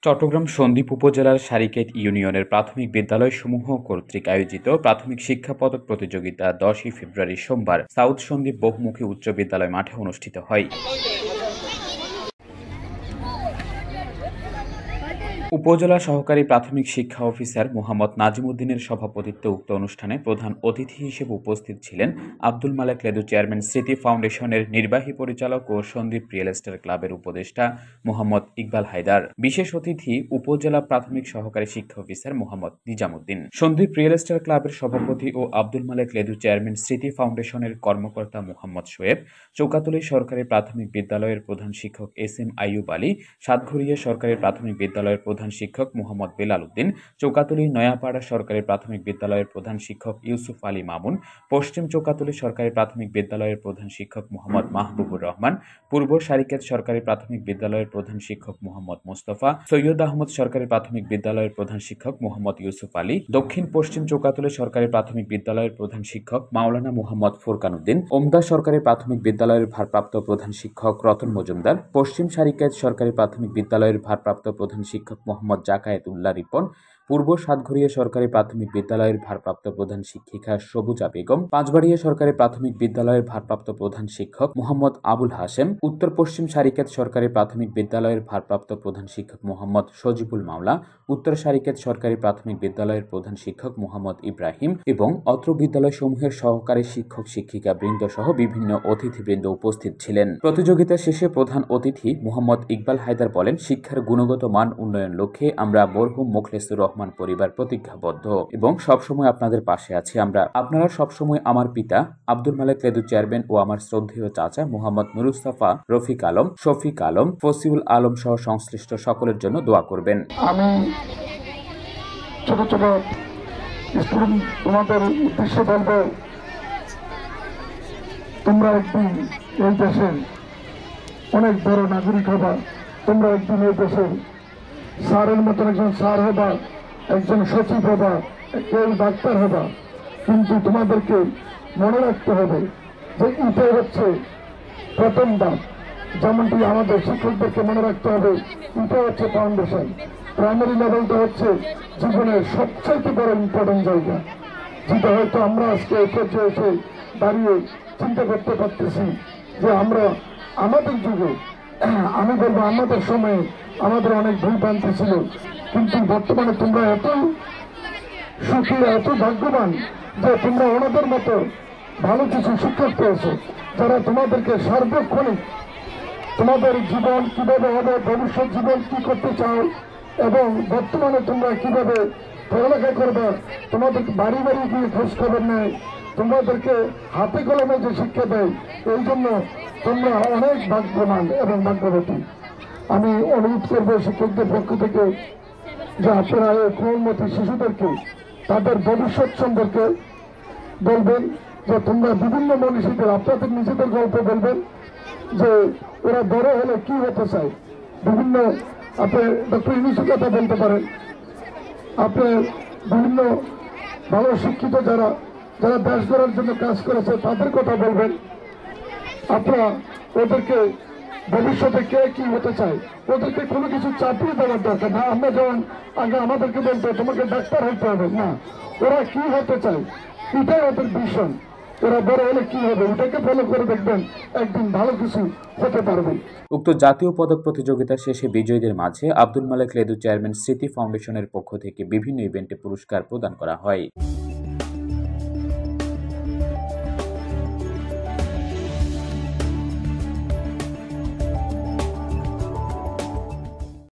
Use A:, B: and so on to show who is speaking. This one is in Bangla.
A: চট্টগ্রাম সন্দ্বীপ উপজেলার সারিকেট ইউনিয়নের প্রাথমিক বিদ্যালয়সমূহ কর্তৃক আয়োজিত প্রাথমিক শিক্ষা পদক প্রতিযোগিতা 10ই ফেব্রুয়ারি সোমবার সাউথ সন্দ্বীপ বহুমুখী উচ্চ বিদ্যালয় মাঠে অনুষ্ঠিত হয়। উপজেলা সহকারী প্রাথমিক শিক্ষা অফিসার মোহাম্মদ নাজিমুদ্দিনের সভাপতিত্বে উক্ত অনুষ্ঠানে প্রধান অতিথি হিসেবে উপস্থিত ছিলেন আব্দুল মালেক লেদু চেয়ারম্যান স্মৃতি ফাউন্ডেশনের নির্বাহী পরিচালক ও সন্দ্বীপ রিয়েল এস্টেট ক্লাবের উপদেষ্টা মোহাম্মদ ইকবাল হায়দার। বিশেষ অতিথি উপজেলা প্রাথমিক সহকারী শিক্ষা officer Mohammad Nizamuddin. Sandwip real estate ক্লাবের সভাপতি ও আব্দুল মালেক লেদু চেয়ারম্যান স্মৃতি ফাউন্ডেশনের কর্মকর্তা মোহাম্মদ শোয়েব, চৌকাতলী সরকারি প্রাথমিক বিদ্যালয়ের প্রধান শিক্ষক SM আইয়ুব আলী, সাতঘরিয়া সরকারি প্রাথমিক বিদ্যালয়ের প্রধান শিক্ষক মোহাম্মদ বেলাল উদ্দিন, চৌকাতলী নয়াপাড়া সরকারি প্রাথমিক বিদ্যালয়ের প্রধান শিক্ষক ইউসুফ আলী মামুন, পশ্চিম চৌকাতলী সরকারি প্রাথমিক বিদ্যালয়ের প্রধান শিক্ষক মোহাম্মদ মাহবুবুর রহমান, পূর্ব সারিকেত সরকারি প্রাথমিক বিদ্যালয়ের প্রধান শিক্ষক মোহাম্মদ মোস্তফা, সৈয়দ আহমদ সরকারি প্রাথমিক বিদ্যালয়ের প্রধান শিক্ষক মোহাম্মদ ইউসুফ আলী, দক্ষিণ পশ্চিম চৌকাতলী সরকারি প্রাথমিক বিদ্যালয়ের প্রধান শিক্ষক মাওলানা মোহাম্মদ ফোরকান উদ্দিন, ওমদা সরকারি প্রাথমিক বিদ্যালয়ের ভারপ্রাপ্ত প্রধান শিক্ষক রতন মজুমদার, পশ্চিম সারিকেত সরকারি প্রাথমিক বিদ্যালয়ের ভারপ্রাপ্ত প্রধান শিক্ষক মোহাম্মদ জাকায়েত উল্লাহ রিপন, পূর্ব সাতঘরিয়া সরকারি প্রাথমিক বিদ্যালয়ের ভারপ্রাপ্ত প্রধান শিক্ষিকা সবুজা বেগম, পাঁচবাড়িয়া সরকারি প্রাথমিক বিদ্যালয়ের ভারপ্রাপ্ত প্রধান শিক্ষক মোহাম্মদ আবুল হাশেম, উত্তর পশ্চিম সারিকেত সরকারি প্রাথমিক বিদ্যালয়ের ভারপ্রাপ্ত প্রধান শিক্ষক মোহাম্মদ সজিবুল মাওলা, উত্তর সারিকেত সরকারি প্রাথমিক বিদ্যালয়ের প্রধান শিক্ষক মোহাম্মদ ইব্রাহিম এবং অত্র বিদ্যালয়সমূহের সহকারী শিক্ষক শিক্ষিকা বৃন্দ সহ বিভিন্ন অতিথিবৃন্দ উপস্থিত ছিলেন। প্রতিযোগিতা শেষে প্রধান অতিথি মোহাম্মদ ইকবাল হায়দার বলেন, শিক্ষার গুণগত মান উন্নয়ন লক্ষ্যে আমরা মরহুম মোখলেসুর রহমান পরিবার প্রতিজ্ঞাবদ্ধ এবং সবসময় আপনাদের পাশে আছি। আপনারা সবসময় আমার পিতা আব্দুল মালেক লেদু চেয়ারম্যান ও আমার শ্রদ্ধেয় চাচা মোহাম্মদ নুরুস্তাফা, রফিক আলম, শফিক আলম, ফসিউল আলম সহ সংশ্লিষ্ট সকলের জন্য দোয়া করবেন।
B: আমি ছোট ছোট স্টুডেন্ট তোমাদের উদ্দেশ্যে বলবো, তোমরা একদিন এই দেশের অনেক বড় নাগরিক হবা। তোমরা একদিন এই দেশের স্যারের মতন একজন স্যার হবা, একজন সচিব হবা, কেউ ডাক্তার হবা। কিন্তু তোমাদেরকে মনে রাখতে হবে যে এটাই হচ্ছে প্রথম ধাপ। যেমনটি আমাদের শিক্ষকদেরকে মনে রাখতে হবে এটা হচ্ছে ফাউন্ডেশন। প্রাইমারি লেভেলটা হচ্ছে জীবনের সবচাইতে বড় ইম্পর্টেন্ট জায়গা, যেটা হয়তো আমরা আজকে এই পর্যায়ে এসে দাঁড়িয়ে চিন্তা করতে পারতেছি যে আমরা আমাদের যুগে, আমি বলবো আমাদের সময়ে আমাদের অনেক ভুল ভ্রান্তি ছিল, কিন্তু বর্তমানে তোমরা এত সুখী, এত ভাগ্যবান যে তোমরা ওনাদের মতো ভালো কিছু শিক্ষক পেয়েছো, যারা তোমাদেরকে সার্বক্ষণিক তোমাদের জীবন কিভাবে হবে, ভবিষ্যৎ জীবন কি করতে চাও এবং বর্তমানে তোমরা কিভাবে পড়ালেখা করবে, তোমাদের বাড়ি বাড়ি গিয়ে খোঁজ খবর নেয়, তোমাদেরকে হাতে কলমে যে শিক্ষা দেয়, এই জন্য তোমরা অনেক ভাগ্যবান এবং ভাগ্যবতী। আমি অনুরোধ করবো শিক্ষকদের পক্ষ থেকে যে আপনারা এই কোমলমতি শিশুদেরকে তাদের ভবিষ্যৎ সম্পর্কে বলবেন, যে তোমরা বিভিন্ন মনীষীদের আপনাদের নিজেদের গল্প বলবেন যে ওরা বড় হলে কি হতে চায়। বিভিন্ন আপনি ডক্টর ইউনূসের কথা বলতে পারেন, আপনি বিভিন্ন ভালো শিক্ষিত যারা যারা দেশ গড়ার জন্য কাজ করেছে তাদের কথা বলবেন। আপনারা ওদেরকে ভবিষ্যতে কে কি হতে চায় ওদেরকে কোনো কিছু চাপিয়ে দেওয়ার দরকার না। আমরা যেমন আগে আমাদেরকে বলতো তোমাকে ডাক্তার হতে হবে না, ওরা কি হতে চায় এটাই ওদের ভীষণ। ওরা বড় হলে কি হবে ওটাকে ফলো করে দেখবেন, একদিন ভালো কিছু হতে পারবে।
A: উক্ত জাতীয় পদক প্রতিযোগিতা শেষে বিজয়ীদের মাঝে আব্দুল মালেক লেদু চেয়ারম্যান স্মৃতি ফাউন্ডেশনের পক্ষ থেকে বিভিন্ন ইভেন্টে পুরস্কার প্রদান করা হয়।